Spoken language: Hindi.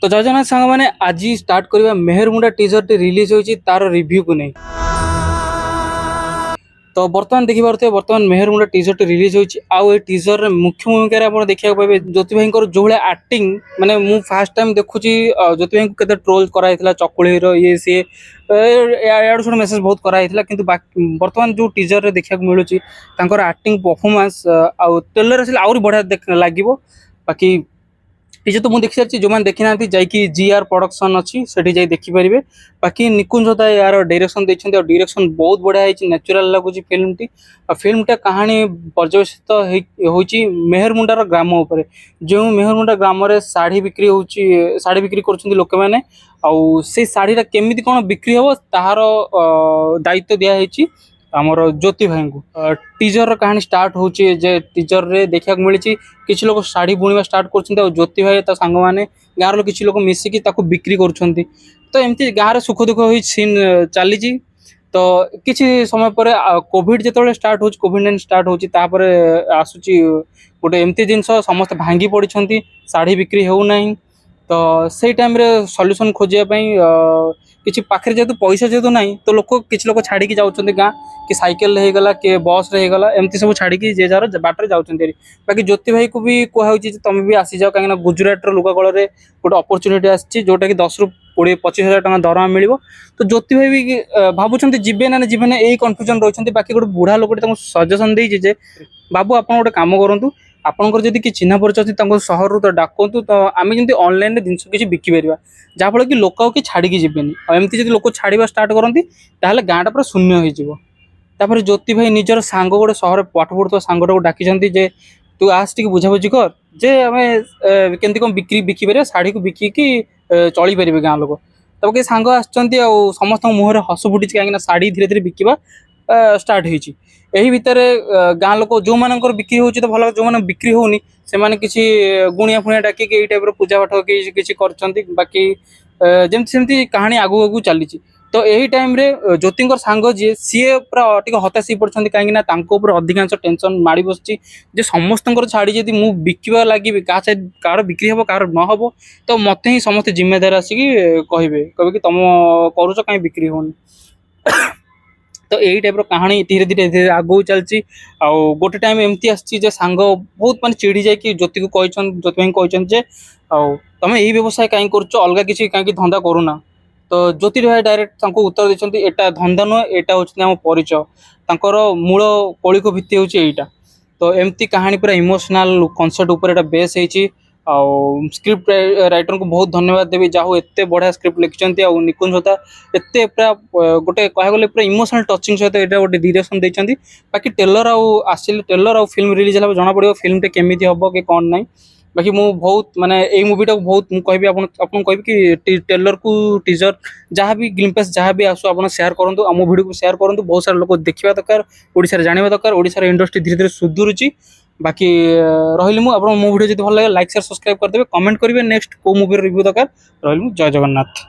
तो जय जगन्नाथ सांग मैंने आज स्टार्ट करवा मेहरमुंडा टीजर टी रिलीज होती तार रिव्यू को नहीं। तो बर्तमान देखी पारे बर्तमान मेहरमुंडा टीजर टी रिलीज होती आउ टीजर मुख्य भूमिका आप देखा पाए ज्योति भाई जो भाई आक्टिंग माने मु फास्ट टाइम देखुची ज्योति भाई को ट्रोल कराइला चकुली ये सी याडू छड़ मेसेज बहुत कराइला किंतु बर्तमान जो टीजर रे देखा मिलूँ आक्टिंग परफॉर्मेंस आउ ट्रेलर आसिले आउरी बढ़िया लगे बाकी टीजर तो मुझे देखी सारी जो मैंने देखी ना जाकि जीआर प्रोडक्शन अच्छी से देखिपारे बाकी निकुंज होता है यार डायरेक्शन देखते और डायरेक्शन बहुत बढ़िया है नेचुरल लगुच फिल्म टी फिल्मटा कहानी पर्यवेसित होची मेहरमुंडार ग्राम उपर जो मेहरमुंडा ग्राम शाढ़ी बिक्री होची शाढ़ी बिक्री कर लोक मैंने आउ से शाढ़ीटा केमी कौन बिक्री हम तार दायित्व दिखाई आमर ज्योति भाई को टीजर कहानी स्टार्ट होची जे टीजर रे देखा मिली किसी लोग शाढ़ी बुणवा स्टार्ट कर ज्योति भाई सांग मैंने गाँव किसी लोग मिसिकी बिक्री कर तो एमती गाँव सुख दुख हो सीन चली तो किसी समय पर कोविड जो स्टार्ट हो कोविड-19 स्टार्ट होपर आसूची गोटे एमती जिनस समस्त भांगी पड़ी शाढ़ी बिक्री होना तो से टाइम रे सॉल्यूशन खोजापी किसी पाखे जेहतु पैसा जेहतु ना तो लोक किसी लोग छाड़ी जाऊँ गाँ कि साइकेल होगला कि बस होगला एमती सब छाड़ी जे जार बाटर जाऊँ बाकी ज्योति भाई को भी कहुच्छी तुम भी आसी जाओ कहीं गुजरात लुगा कल गोटे अपरच्युनिटी आसी जोटा कि 10 ରୁ 20-25 हज़ार टका दरमा मिल तो ज्योति भाई भी भावुं जीवे ना जीवे ना यही कन्फ्यूजन रही बाकी गोटे बुढ़ा लोक सजेसन देजे बाबू आप गोटे कम करूँ आपंकर जब कि चिन्ह परिचय सहर तो डाकतु तो आम जमी ऑनलाइन जिनस किसी बिकिपर जहाँफल कि लोक कि छाड़ी जीवेनि एमती जब लोक छाड़ा स्टार्ट करती गाँटा पूरा शून्य होपर ज्योति भाई निजर सांग गोटे सहर पाठ पढ़ुवा सांगटा को डाकी जे तू आस टी बुझाबुझी कर जे आम केमती कौन बिकिपर शाढ़ी को बिकिकी चली पारे गाँ लोक तब कई सांग आमस्त मुहर हस फुटी कहीं शाढ़ी धीरे धीरे बिकवा स्टार्ट होती यही भितर गाँ लोक जो मान बिक्री हो तो भल जो मैंने बिक्री होनी से किसी गुणिया फुणिया डाक टाइप पूजा पाठ किसी कर बाकी जमती सेमती कहानी आगू आगू चली तो यही टाइम रे ज्योति सांग जी सी पूरा हताश हो पड़ते कहीं अधिकांश टेंशन माड़ी बस समस्त छाड़ी जब मुझे बिकवा लगे कार बिक्री हम कार न हम तो मत ही समस्त जिम्मेदार आसिक कहे कि तुम करुच कहीं बिक्री होनी तो यही टाइप कहानी धीरे धीरे धीरे आगू चलती आउ गोटे टाइम एमती आसी सांग बहुत मान चिड़ी जाए ज्योति को ज्योति भाई कहते तुम यही व्यवसाय कहीं कर अलग किसी कहीं धंदा करूना तो ज्योति भाई डायरेक्ट उत्तर देते एटा धंदा नुह एटा हूँ परिचय मूल कौलिक भित्ति होता तो एमती कहानी पूरा इमोशनल कनसेप्ट उपर बेस होती स्क्रिप्ट राइटर को बहुत धन्यवाद देवी जहाँ एत बढ़िया स्क्रिप्ट लिखिंट निकुंज होता एत पूरा गोटे कह गले पूरा इमोशनल टचिंग सहित ये गोटे डायरेक्शन देते बाकी ट्रेलर आसिले ट्रेलर आ फिल्म रिलीज है जना पड़ो फिल्म केमी हम कि कौन ना बाकी मु बहुत माने यही मूवीटा बहुत मुझे कह कि ट्रेलर को टीजर जहाँ भी ग्लिम्पेस जहाँ भी आसू आप शेयर करूँ आम वीडियो को शेयर करूँ बहुत सारा लोग देखा दरकार ओडिशा जाना दरकार ओडिशा इंडस्ट्री धीरे धीरे सुधुरुची बाकी रही मुझे मो वीडियो जो भल लगे लाइक शेयर सब्सक्राइब करदे कमेंट करेंगे नेक्स्ट को मूवी रिव्यू दरकार रही जय जगन्नाथ।